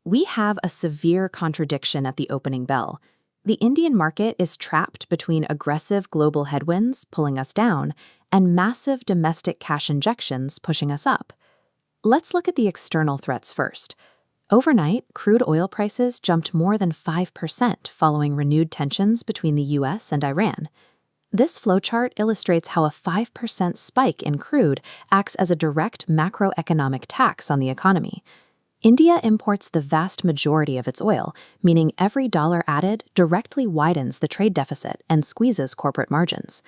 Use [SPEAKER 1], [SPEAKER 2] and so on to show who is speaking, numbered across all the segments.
[SPEAKER 1] We have a severe contradiction at the opening bell. The Indian market is trapped between aggressive global headwinds pulling us down and massive domestic cash injections pushing us up. Let's look at the external threats first. Overnight, crude oil prices jumped more than 5% following renewed tensions between the US and Iran. This flowchart illustrates how a 5% spike in crude acts as a direct macroeconomic tax on the economy. India imports the vast majority of its oil, meaning every dollar added directly widens the trade deficit and squeezes corporate margins.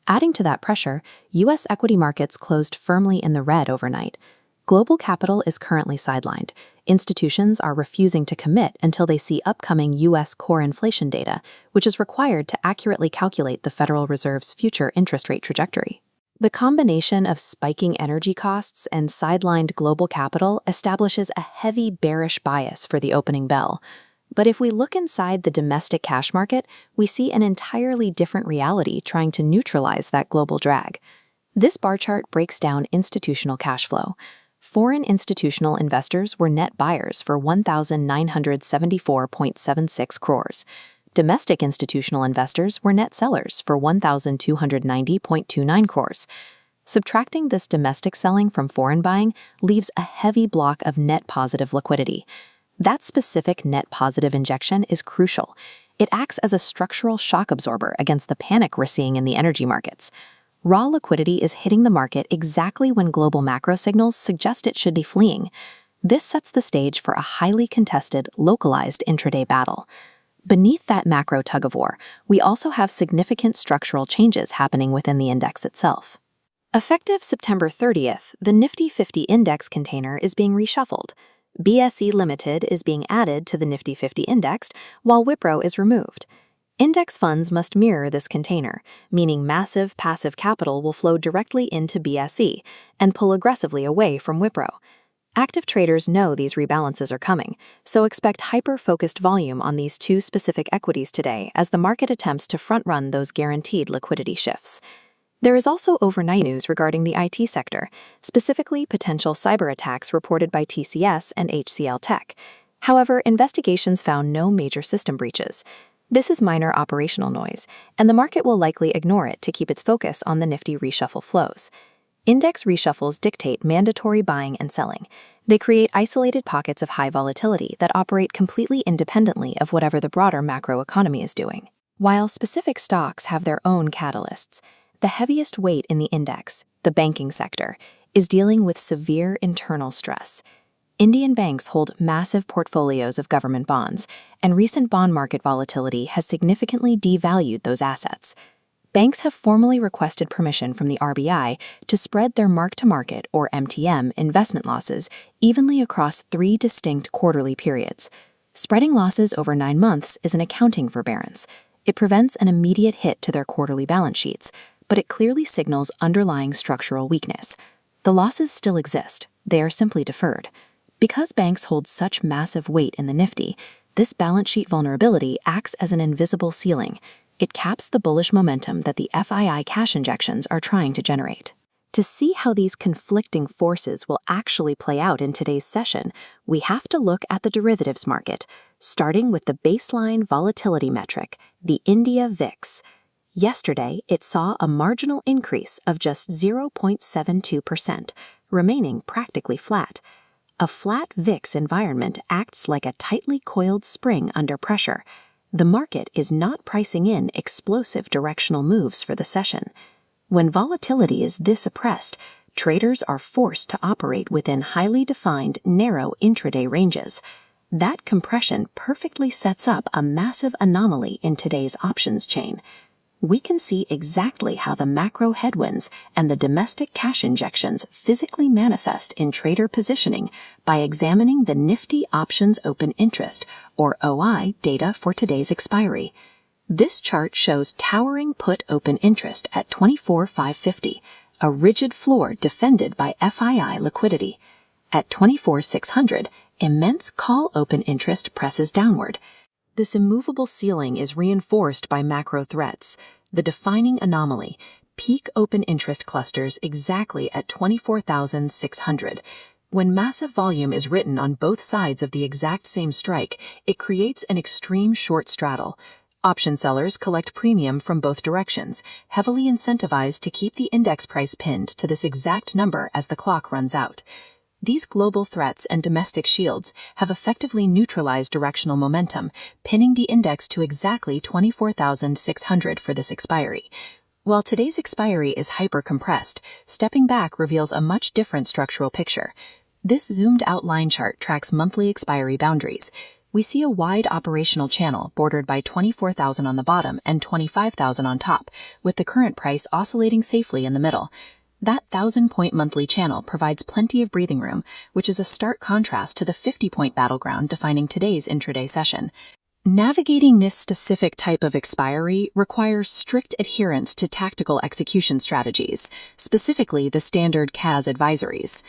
[SPEAKER 1] Adding to that pressure, U.S. equity markets closed firmly in the red overnight. Global capital is currently sidelined. Institutions are refusing to commit until they see upcoming U.S. core inflation data, which is required to accurately calculate the Federal Reserve's future interest rate trajectory. The combination of spiking energy costs and sidelined global capital establishes a heavy bearish bias for the opening bell. But if we look inside the domestic cash market, we see an entirely different reality trying to neutralize that global drag. This bar chart breaks down institutional cash flow. Foreign institutional investors were net buyers for 1,974.76 crores. Domestic institutional investors were net sellers for 1,290.29 crores. Subtracting this domestic selling from foreign buying leaves a heavy block of net positive liquidity. That specific net positive injection is crucial. It acts as a structural shock absorber against the panic we're seeing in the energy markets. Raw liquidity is hitting the market exactly when global macro signals suggest it should be fleeing. This sets the stage for a highly contested, localized intraday battle. Beneath that macro tug-of-war, we also have significant structural changes happening within the index itself. Effective September 30th, the Nifty 50 index container is being reshuffled. BSE Limited is being added to the Nifty 50 index, while Wipro is removed. Index funds must mirror this container, meaning massive passive capital will flow directly into BSE and pull aggressively away from Wipro. Active traders know these rebalances are coming, so expect hyper-focused volume on these two specific equities today as the market attempts to front-run those guaranteed liquidity shifts. There is also overnight news regarding the IT sector, specifically potential cyber attacks reported by TCS and HCL Tech. However, investigations found no major system breaches. This is minor operational noise, and the market will likely ignore it to keep its focus on the Nifty reshuffle flows. Index reshuffles dictate mandatory buying and selling. They create isolated pockets of high volatility that operate completely independently of whatever the broader macroeconomy is doing. While specific stocks have their own catalysts, the heaviest weight in the index, the banking sector, is dealing with severe internal stress. Indian banks hold massive portfolios of government bonds, and recent bond market volatility has significantly devalued those assets. Banks have formally requested permission from the RBI to spread their mark-to-market, or MTM, investment losses evenly across 3 distinct quarterly periods. Spreading losses over 9 months is an accounting forbearance. It prevents an immediate hit to their quarterly balance sheets, but it clearly signals underlying structural weakness. The losses still exist. They are simply deferred. Because banks hold such massive weight in the Nifty, this balance sheet vulnerability acts as an invisible ceiling. It caps the bullish momentum that the FII cash injections are trying to generate. To see how these conflicting forces will actually play out in today's session, we have to look at the derivatives market, starting with the baseline volatility metric, the India VIX. Yesterday, it saw a marginal increase of just 0.72%, remaining practically flat. A flat VIX environment acts like a tightly coiled spring under pressure. The market is not pricing in explosive directional moves for the session. When volatility is this oppressed, traders are forced to operate within highly defined, narrow intraday ranges. That compression perfectly sets up a massive anomaly in today's options chain. We can see exactly how the macro headwinds and the domestic cash injections physically manifest in trader positioning by examining the Nifty Options Open Interest, or OI, data for today's expiry. This chart shows towering put open interest at 24,550, a rigid floor defended by FII liquidity. At 24,600, immense call open interest presses downward. This immovable ceiling is reinforced by macro threats. The defining anomaly, peak open interest clusters exactly at 24,600. When massive volume is written on both sides of the exact same strike, it creates an extreme short straddle. Option sellers collect premium from both directions, heavily incentivized to keep the index price pinned to this exact number as the clock runs out. These global threats and domestic shields have effectively neutralized directional momentum, pinning the index to exactly 24,600 for this expiry. While today's expiry is hyper-compressed, stepping back reveals a much different structural picture. This zoomed-out line chart tracks monthly expiry boundaries. We see a wide operational channel bordered by 24,000 on the bottom and 25,000 on top, with the current price oscillating safely in the middle. That 1,000-point monthly channel provides plenty of breathing room, which is a stark contrast to the 50-point battleground defining today's intraday session. Navigating this specific type of expiry requires strict adherence to tactical execution strategies, specifically the standard CAS advisories.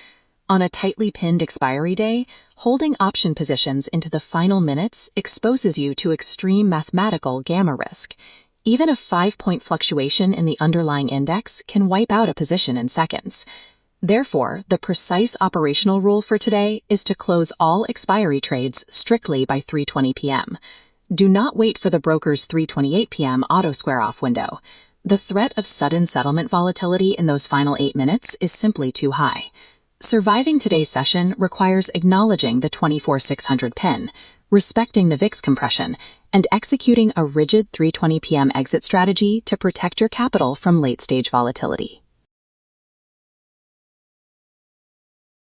[SPEAKER 1] On a tightly pinned expiry day, holding option positions into the final minutes exposes you to extreme mathematical gamma risk. Even a 5-point fluctuation in the underlying index can wipe out a position in seconds. Therefore, the precise operational rule for today is to close all expiry trades strictly by 3:20 p.m. Do not wait for the broker's 3:28 p.m. auto square-off window. The threat of sudden settlement volatility in those final 8 minutes is simply too high. Surviving today's session requires acknowledging the 24,600 pin, respecting the VIX compression, and executing a rigid 3:20 p.m. exit strategy to protect your capital from late-stage volatility.